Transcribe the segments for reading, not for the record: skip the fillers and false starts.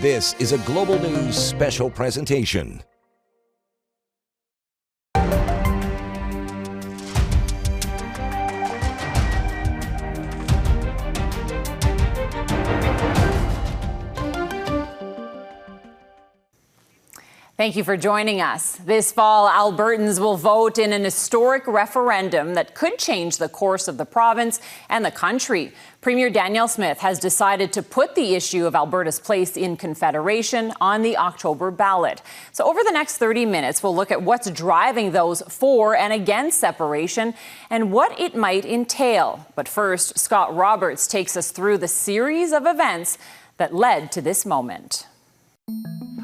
This is a Global News special presentation. Thank you for joining us. This fall, Albertans will vote in an historic referendum that could change the course of the province and the country. Premier Danielle Smith has decided to put the issue of Alberta's place in Confederation on the October ballot. So over the next 30 minutes, we'll look at what's driving those for and against separation and what it might entail. But first, Scott Roberts takes us through the series of events that led to this moment.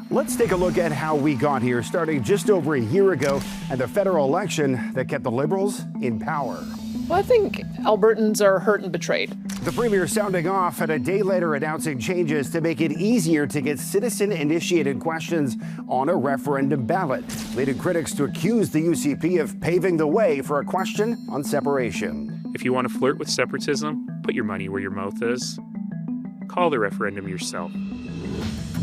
Let's take a look at how we got here, starting just over a year ago and the federal election that kept the Liberals in power. Well, I think Albertans are hurt and betrayed. The Premier sounding off and a day later announcing changes to make it easier to get citizen-initiated questions on a referendum ballot, leading critics to accuse the UCP of paving the way for a question on separation. If you want to flirt with separatism, put your money where your mouth is. Call the referendum yourself.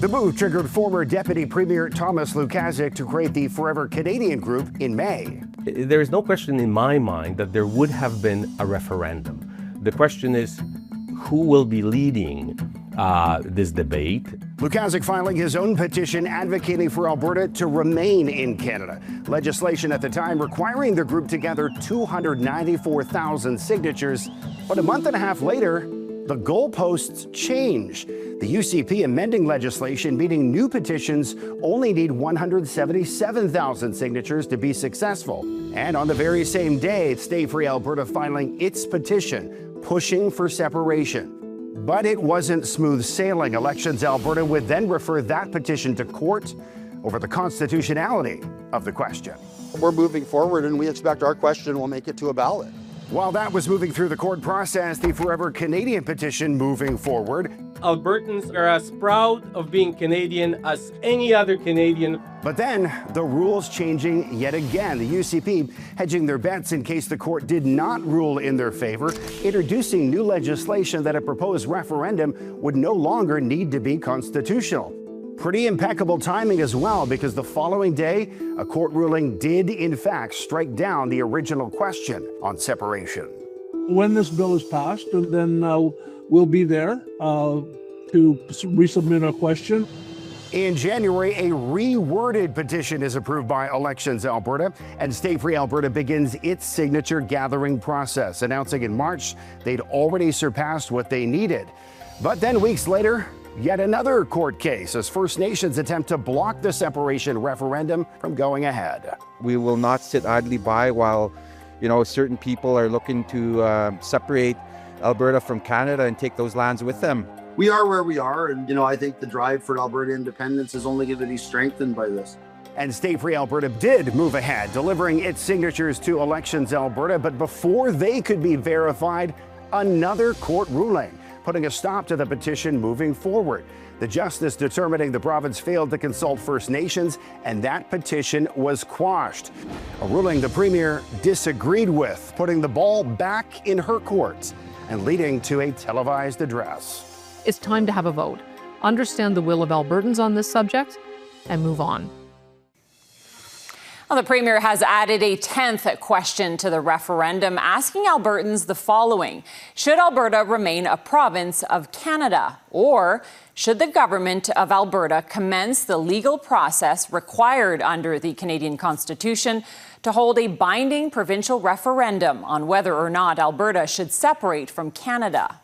The move triggered former Deputy Premier Thomas Lukaszuk to create the Forever Canadian group in May. There is no question in my mind that there would have been a referendum. The question is, who will be leading this debate? Lukaszuk filing his own petition advocating for Alberta to remain in Canada. Legislation at the time requiring the group to gather 294,000 signatures. But a month and a half later, the goalposts change. The UCP amending legislation, meaning new petitions only need 177,000 signatures to be successful. And on the very same day, Stay Free Alberta filing its petition, pushing for separation. But it wasn't smooth sailing. Elections Alberta would then refer that petition to court over the constitutionality of the question. We're moving forward, and we expect our question will make it to a ballot. While that was moving through the court process, the Forever Canadian petition moving forward. Albertans are as proud of being Canadian as any other Canadian. But then the rules changing yet again. The UCP hedging their bets in case the court did not rule in their favor, introducing new legislation that a proposed referendum would no longer need to be constitutional. Pretty impeccable timing as well, because the following day, a court ruling did in fact strike down the original question on separation. When this bill is passed, then we'll be there to resubmit a question. In January, a reworded petition is approved by Elections Alberta, and Stay Free Alberta begins its signature gathering process, announcing in March they'd already surpassed what they needed. But then weeks later, yet another court case as First Nations attempt to block the separation referendum from going ahead. We will not sit idly by while, certain people are looking to separate Alberta from Canada and take those lands with them. We are where we are, and I think the drive for Alberta independence is only going to be strengthened by this. And Stay Free Alberta did move ahead, delivering its signatures to Elections Alberta, but before they could be verified, another court ruling, putting a stop to the petition moving forward. The justice determining the province failed to consult First Nations, and that petition was quashed. A ruling the Premier disagreed with, putting the ball back in her court and leading to a televised address. It's time to have a vote, understand the will of Albertans on this subject, and move on. Well, the Premier has added a 10th question to the referendum, asking Albertans the following. Should Alberta remain a province of Canada? Or should the government of Alberta commence the legal process required under the Canadian Constitution to hold a binding provincial referendum on whether or not Alberta should separate from Canada?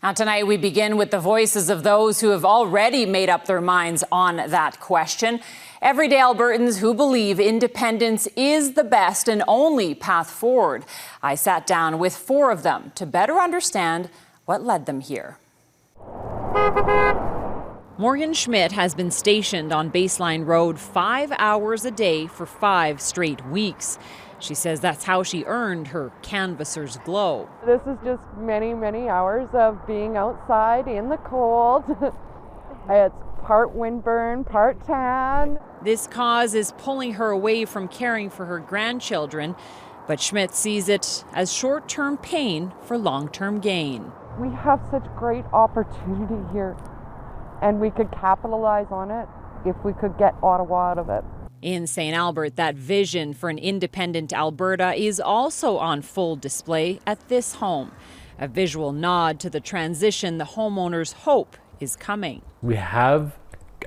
Now, tonight we begin with the voices of those who have already made up their minds on that question. Everyday Albertans who believe independence is the best and only path forward. I sat down with 4 of them to better understand what led them here. Morgan Schmidt has been stationed on Baseline Road 5 hours a day for 5 straight weeks. She says that's how she earned her canvasser's glow. This is just many, many hours of being outside in the cold. It's part windburn, part tan. This cause is pulling her away from caring for her grandchildren, but Schmidt sees it as short-term pain for long-term gain. We have such great opportunity here. and we could capitalize on it if we could get Ottawa out of it. In St. Albert, that vision for an independent Alberta is also on full display at this home. A visual nod to the transition the homeowners hope is coming. We have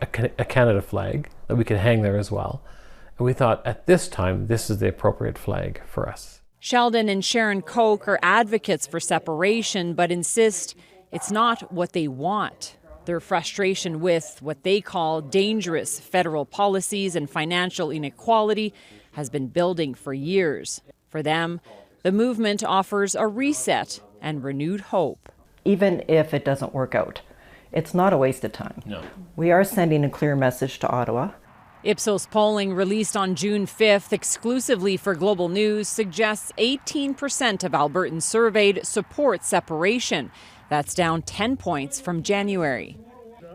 a Canada flag that we can hang there as well. And we thought at this time, this is the appropriate flag for us. Sheldon and Sharon Koch are advocates for separation, but insist it's not what they want. Their frustration with what they call dangerous federal policies and financial inequality has been building for years. For them, the movement offers a reset and renewed hope. Even if it doesn't work out, it's not a waste of time. No. We are sending a clear message to Ottawa. Ipsos polling released on June 5th exclusively for Global News suggests 18% of Albertans surveyed support separation. That's down 10 points from January.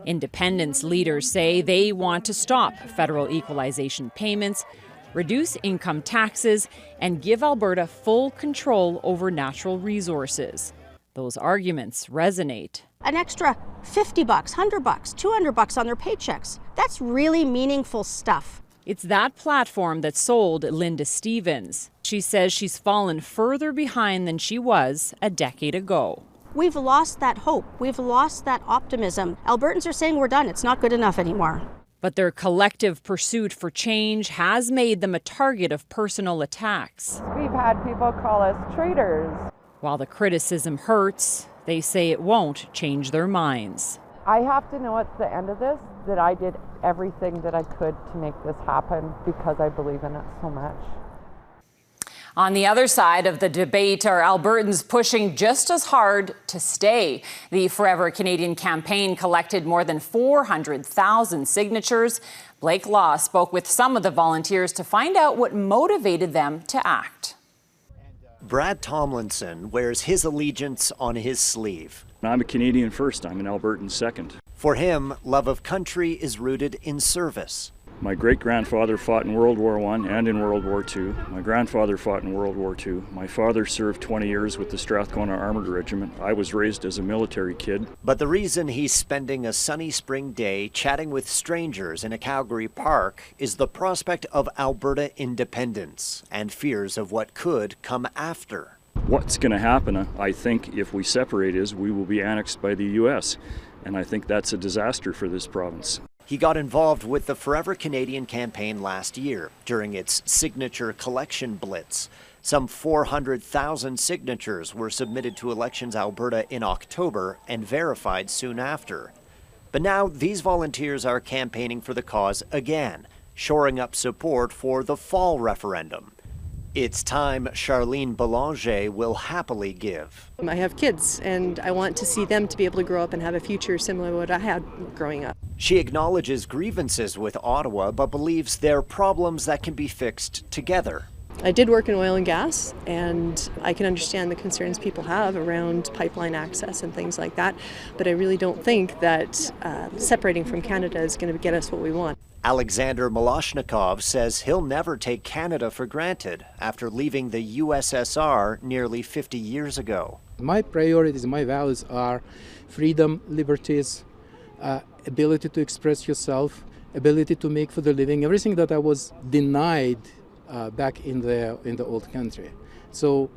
Independence leaders say they want to stop federal equalization payments, reduce income taxes, and give Alberta full control over natural resources. Those arguments resonate. An extra $50, $100, $200 on their paychecks. That's really meaningful stuff. It's that platform that sold Linda Stevens. She says she's fallen further behind than she was a decade ago. We've lost that hope. We've lost that optimism. Albertans are saying we're done. It's not good enough anymore. But their collective pursuit for change has made them a target of personal attacks. We've had people call us traitors. While the criticism hurts, they say it won't change their minds. I have to know at the end of this that I did everything that I could to make this happen because I believe in it so much. On the other side of the debate are Albertans pushing just as hard to stay. The Forever Canadian campaign collected more than 400,000 signatures. Blake Law spoke with some of the volunteers to find out what motivated them to act. Brad Tomlinson wears his allegiance on his sleeve. I'm a Canadian first, I'm an Albertan second. For him, love of country is rooted in service. My great-grandfather fought in World War I and in World War II. My grandfather fought in World War II. My father served 20 years with the Strathcona Armoured Regiment. I was raised as a military kid. But the reason he's spending a sunny spring day chatting with strangers in a Calgary park is the prospect of Alberta independence and fears of what could come after. What's going to happen, I think, if we separate is we will be annexed by the U.S., and I think that's a disaster for this province. He got involved with the Forever Canadian campaign last year during its signature collection blitz. Some 400,000 signatures were submitted to Elections Alberta in October and verified soon after. But now these volunteers are campaigning for the cause again, shoring up support for the fall referendum. It's time Charlene Belanger will happily give. I have kids, and I want to see them to be able to grow up and have a future similar to what I had growing up. She acknowledges grievances with Ottawa, but believes they're problems that can be fixed together. I did work in oil and gas, and I can understand the concerns people have around pipeline access and things like that, but I really don't think that separating from Canada is going to get us what we want. Alexander Miloshnikov says he'll never take Canada for granted after leaving the USSR nearly 50 years ago. My priorities, my values are freedom, liberties, ability to express yourself, ability to make for the living, everything that I was denied back in the old country. So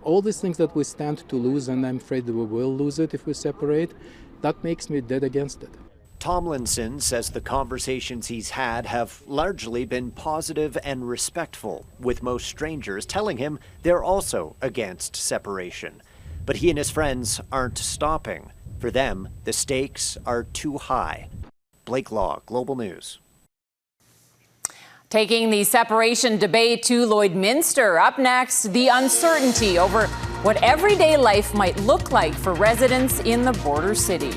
all these things that we stand to lose, and I'm afraid that we will lose it if we separate, that makes me dead against it. Tomlinson says the conversations he's had have largely been positive and respectful, with most strangers telling him they're also against separation. But he and his friends aren't stopping. For them, the stakes are too high. Blake Law, Global News. Taking the separation debate to Lloydminster. Up next, the uncertainty over what everyday life might look like for residents in the border city.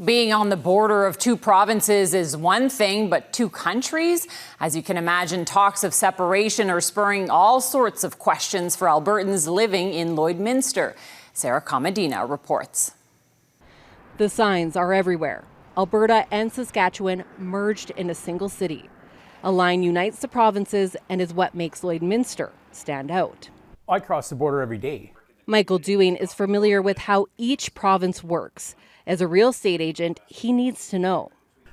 Being on the border of two provinces is one thing, but two countries? As you can imagine, talks of separation are spurring all sorts of questions for Albertans living in Lloydminster. Sarah Comadina reports. The signs are everywhere. Alberta and Saskatchewan merged in a single city. A line unites the provinces and is what makes Lloydminster stand out. I cross the border every day. Michael Dewing is familiar with how each province works. As a real estate agent, he needs to know.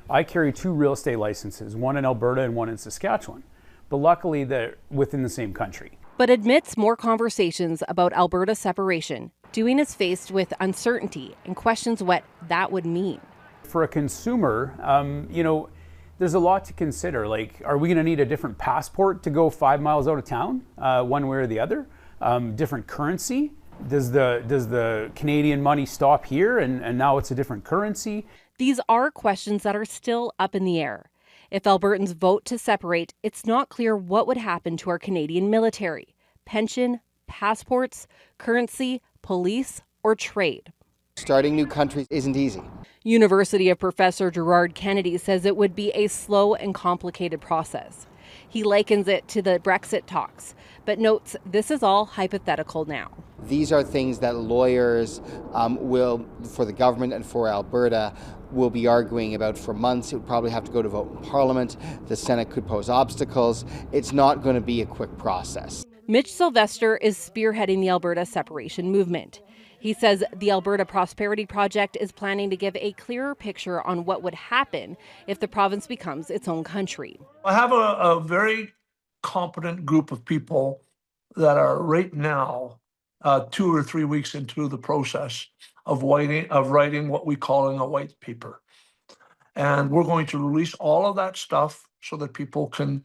I carry 2 real estate licenses, one in Alberta and one in Saskatchewan. But luckily, they're within the same country. But amidst more conversations about Alberta separation, Dewing is faced with uncertainty and questions what that would mean. For a consumer, there's a lot to consider. Like, are we going to need a different passport to go 5 miles out of town, one way or the other? Different currency? Does the Canadian money stop here and now it's a different currency? These are questions that are still up in the air. If Albertans vote to separate, it's not clear what would happen to our Canadian military, pension, passports, currency, police, or trade. Starting new countries isn't easy. University of Professor Gerard Kennedy says it would be a slow and complicated process. He likens it to the Brexit talks, but notes this is all hypothetical now. These are things that lawyers will, for the government and for Alberta, will be arguing about for months. It would probably have to go to vote in Parliament. The Senate could pose obstacles. It's not going to be a quick process. Mitch Sylvester is spearheading the Alberta separation movement. He says the Alberta Prosperity Project is planning to give a clearer picture on what would happen if the province becomes its own country. I have a very competent group of people that are right now 2 or 3 weeks into the process of writing what we call in a white paper. And we're going to release all of that stuff so that people can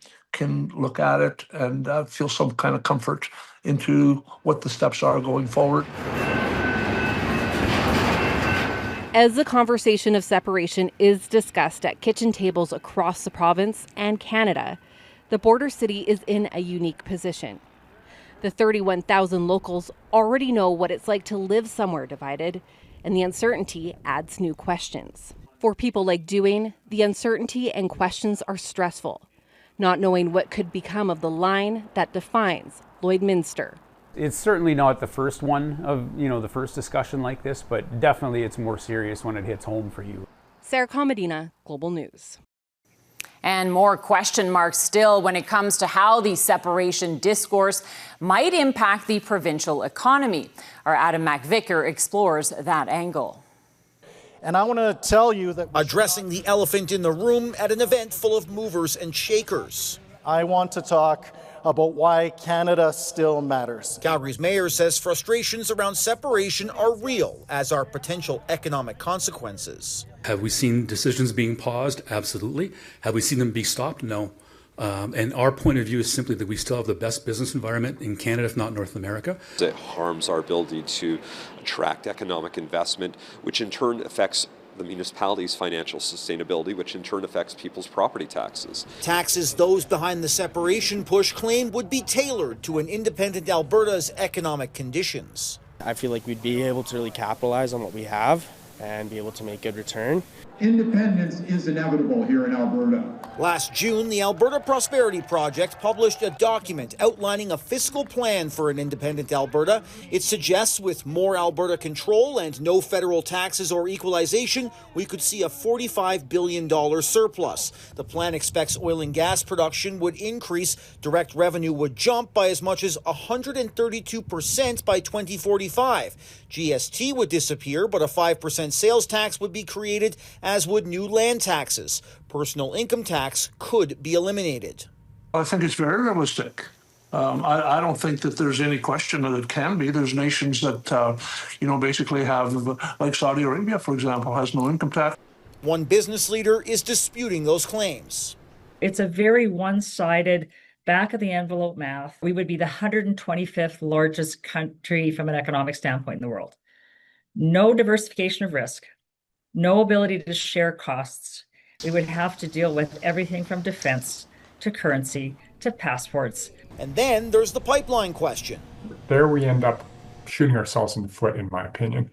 look at it and feel some kind of comfort into what the steps are going forward. As the conversation of separation is discussed at kitchen tables across the province and Canada, the border city is in a unique position. The 31,000 locals already know what it's like to live somewhere divided, and the uncertainty adds new questions. For people like Dewing, the uncertainty and questions are stressful, not knowing what could become of the line that defines Lloydminster. It's certainly not the first one of, the first discussion like this, but definitely it's more serious when it hits home for you. Sarah Comedina, Global News. And more question marks still when it comes to how the separation discourse might impact the provincial economy. Our Adam McVicker explores that angle. And I want to tell you that addressing the elephant in the room at an event full of movers and shakers. I want to talk about why Canada still matters. Calgary's mayor says frustrations around separation are real, as are potential economic consequences. Have we seen decisions being paused? Absolutely. Have we seen them be stopped? No. And our point of view is simply that we still have the best business environment in Canada, if not North America. It harms our ability to attract economic investment, which in turn affects the municipality's financial sustainability, which in turn affects people's property taxes. Taxes those behind the separation push claim would be tailored to an independent Alberta's economic conditions. I feel like we'd be able to really capitalize on what we have and be able to make good return. Independence is inevitable here in Alberta. Last June, the Alberta Prosperity Project published a document outlining a fiscal plan for an independent Alberta. It suggests with more Alberta control and no federal taxes or equalization, we could see a $45 billion surplus. The plan expects oil and gas production would increase, direct revenue would jump by as much as 132% by 2045. GST would disappear, but a 5% sales tax would be created, as would new land taxes. Personal income tax could be eliminated. I think it's very realistic. I don't think that there's any question that it can be. There's nations that, basically have, like Saudi Arabia, for example, has no income tax. One business leader is disputing those claims. It's a very one-sided, back-of-the-envelope math. We would be the 125th largest country from an economic standpoint in the world. No diversification of risk. No ability to share costs. We would have to deal with everything from defense to currency to passports. And then there's the pipeline question. There we end up shooting ourselves in the foot, in my opinion.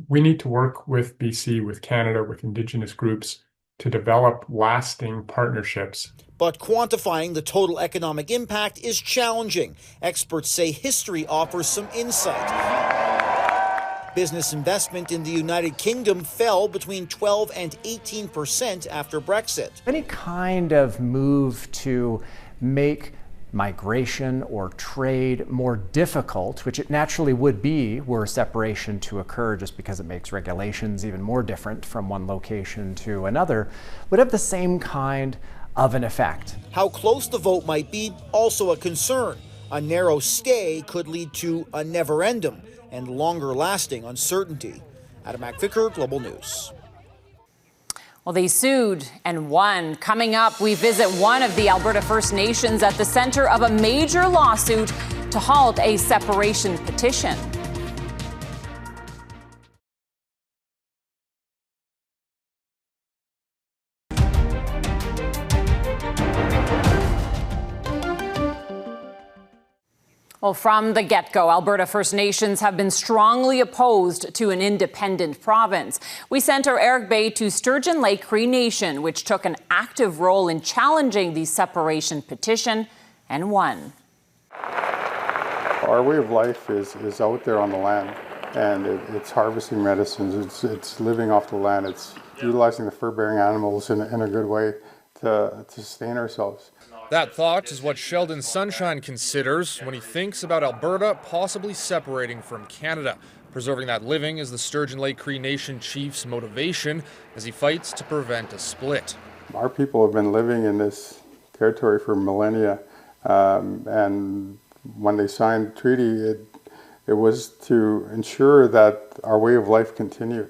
We need to work with BC, with Canada, with Indigenous groups to develop lasting partnerships. But quantifying the total economic impact is challenging. Experts say history offers some insight. Business investment in the United Kingdom fell between 12 and 18% after Brexit. Any kind of move to make migration or trade more difficult, which it naturally would be were separation to occur just because it makes regulations even more different from one location to another, would have the same kind of an effect. How close the vote might be, also a concern. A narrow stay could lead to a neferendum and longer-lasting uncertainty. Adam McVicker, Global News. Well, they sued and won. Coming up, we visit one of the Alberta First Nations at the center of a major lawsuit to halt a separation petition. Well, from the get-go, Alberta First Nations have been strongly opposed to an independent province. We sent our Eric Bay to Sturgeon Lake Cree Nation, which took an active role in challenging the separation petition and won. Our way of life is out there on the land, and it's harvesting medicines, it's living off the land, it's utilizing the fur-bearing animals in a good way to sustain ourselves. That thought is what Sheldon Sunshine considers when he thinks about Alberta possibly separating from Canada. Preserving that living is the Sturgeon Lake Cree Nation chief's motivation as he fights to prevent a split. Our people have been living in this territory for millennia, and when they signed the treaty, it was to ensure that our way of life continued.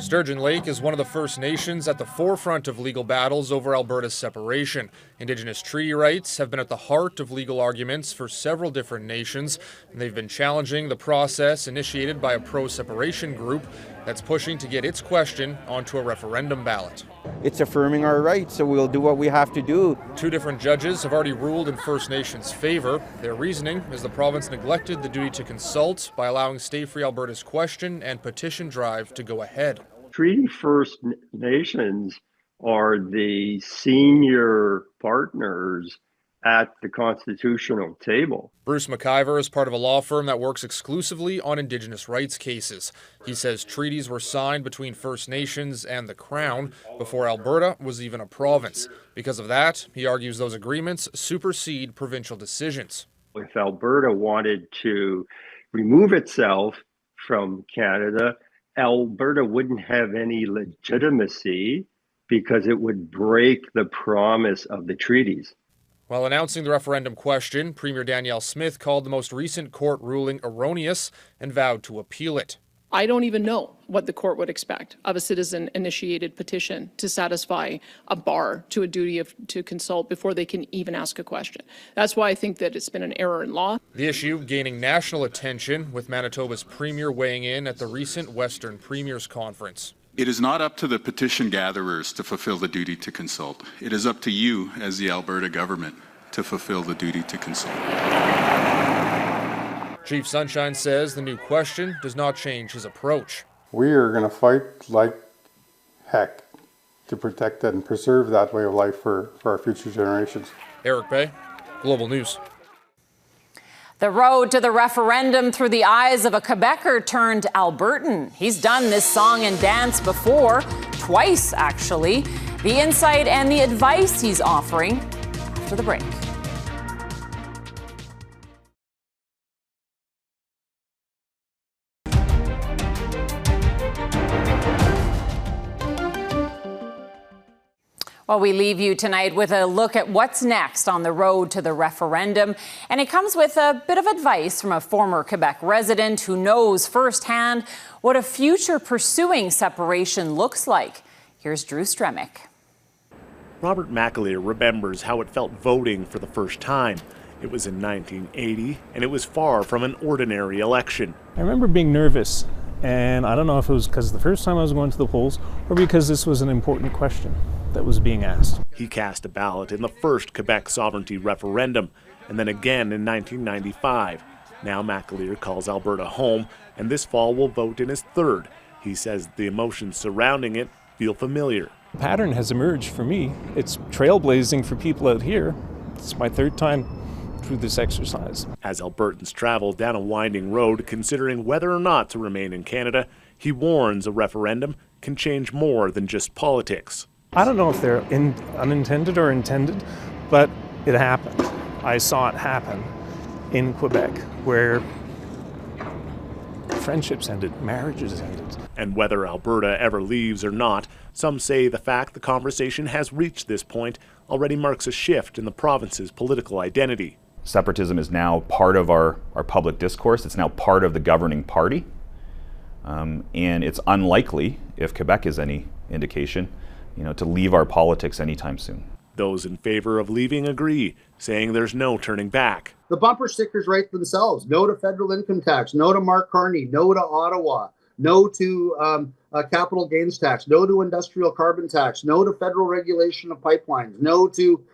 Sturgeon Lake is one of the First Nations at the forefront of legal battles over Alberta's separation. Indigenous treaty rights have been at the heart of legal arguments for several different nations, and they've been challenging the process initiated by a pro-separation group that's pushing to get its question onto a referendum ballot. It's affirming our rights, so we'll do what we have to do. Two different judges have already ruled in First Nations' favor. Their reasoning is the province neglected the duty to consult by allowing Stay Free Alberta's question and petition drive to go ahead. Treaty First Nations are the senior partners at the constitutional table. Bruce McIver is part of a law firm that works exclusively on Indigenous rights cases. He says treaties were signed between First Nations and the Crown before Alberta was even a province. Because of that, he argues those agreements supersede provincial decisions. If Alberta wanted to remove itself from Canada, Alberta wouldn't have any legitimacy because it would break the promise of the treaties. While announcing the referendum question, Premier Danielle Smith called the most recent court ruling erroneous and vowed to appeal it. I don't even know what the court would expect of a citizen-initiated petition to satisfy a bar to a duty to consult before they can even ask a question. That's why I think that it's been an error in law. The issue gaining national attention, with Manitoba's premier weighing in at the recent Western Premiers Conference. It is not up to the petition gatherers to fulfill the duty to consult. It is up to you as the Alberta government to fulfill the duty to consult. Chief Sunshine says the new question does not change his approach. We are going to fight like heck to protect that and preserve that way of life for our future generations. Eric Bay, Global News. The road to the referendum through the eyes of a Quebecer turned Albertan. He's done this song and dance before, twice actually. The insight and the advice he's offering after the break. Well, we leave you tonight with a look at what's next on the road to the referendum. And it comes with a bit of advice from a former Quebec resident who knows firsthand what a future pursuing separation looks like. Here's Drew Stremick. Robert McAleer remembers how it felt voting for the first time. It was in 1980, and it was far from an ordinary election. I remember being nervous, and I don't know if it was because the first time I was going to the polls or because this was an important question that was being asked. He cast a ballot in the first Quebec sovereignty referendum, and then again in 1995. Now McAleer calls Alberta home, and this fall will vote in his third. He says the emotions surrounding it feel familiar. A pattern has emerged for me. It's trailblazing for people out here. It's my third time through this exercise. As Albertans travel down a winding road considering whether or not to remain in Canada, he warns a referendum can change more than just politics. I don't know if they're unintended or intended, but it happened. I saw it happen in Quebec, where friendships ended, marriages ended. And whether Alberta ever leaves or not, some say the fact the conversation has reached this point already marks a shift in the province's political identity. Separatism is now part of our public discourse. It's now part of the governing party. And it's unlikely, if Quebec is any indication, to leave our politics anytime soon. Those in favor of leaving agree, saying there's no turning back. The bumper stickers write themselves. No to federal income tax, no to Mark Carney, no to Ottawa, no to capital gains tax, no to industrial carbon tax, no to federal regulation of pipelines, no to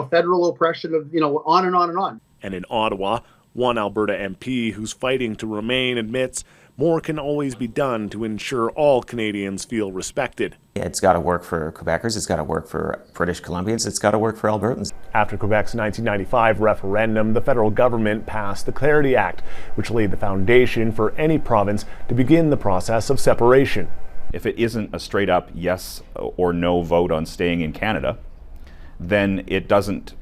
federal oppression of, on and on and on. And in Ottawa, one Alberta MP who's fighting to remain admits more can always be done to ensure all Canadians feel respected. It's got to work for Quebecers, it's got to work for British Columbians, it's got to work for Albertans. After Quebec's 1995 referendum, the federal government passed the Clarity Act, which laid the foundation for any province to begin the process of separation. If it isn't a straight up yes or no vote on staying in Canada, then it doesn't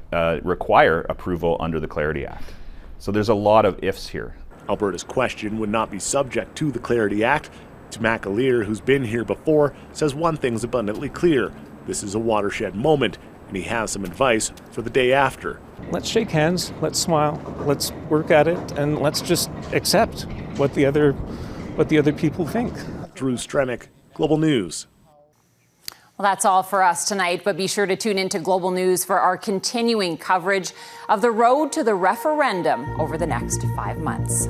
require approval under the Clarity Act. So there's a lot of ifs here. Alberta's question would not be subject to the Clarity Act. McAleer, who's been here before, says one thing's abundantly clear. This is a watershed moment, and he has some advice for the day after. Let's shake hands, let's smile, let's work at it, and let's just accept what the other people think. Drew Stremick, Global News. Well, that's all for us tonight, but be sure to tune into Global News for our continuing coverage of the road to the referendum over the next 5 months.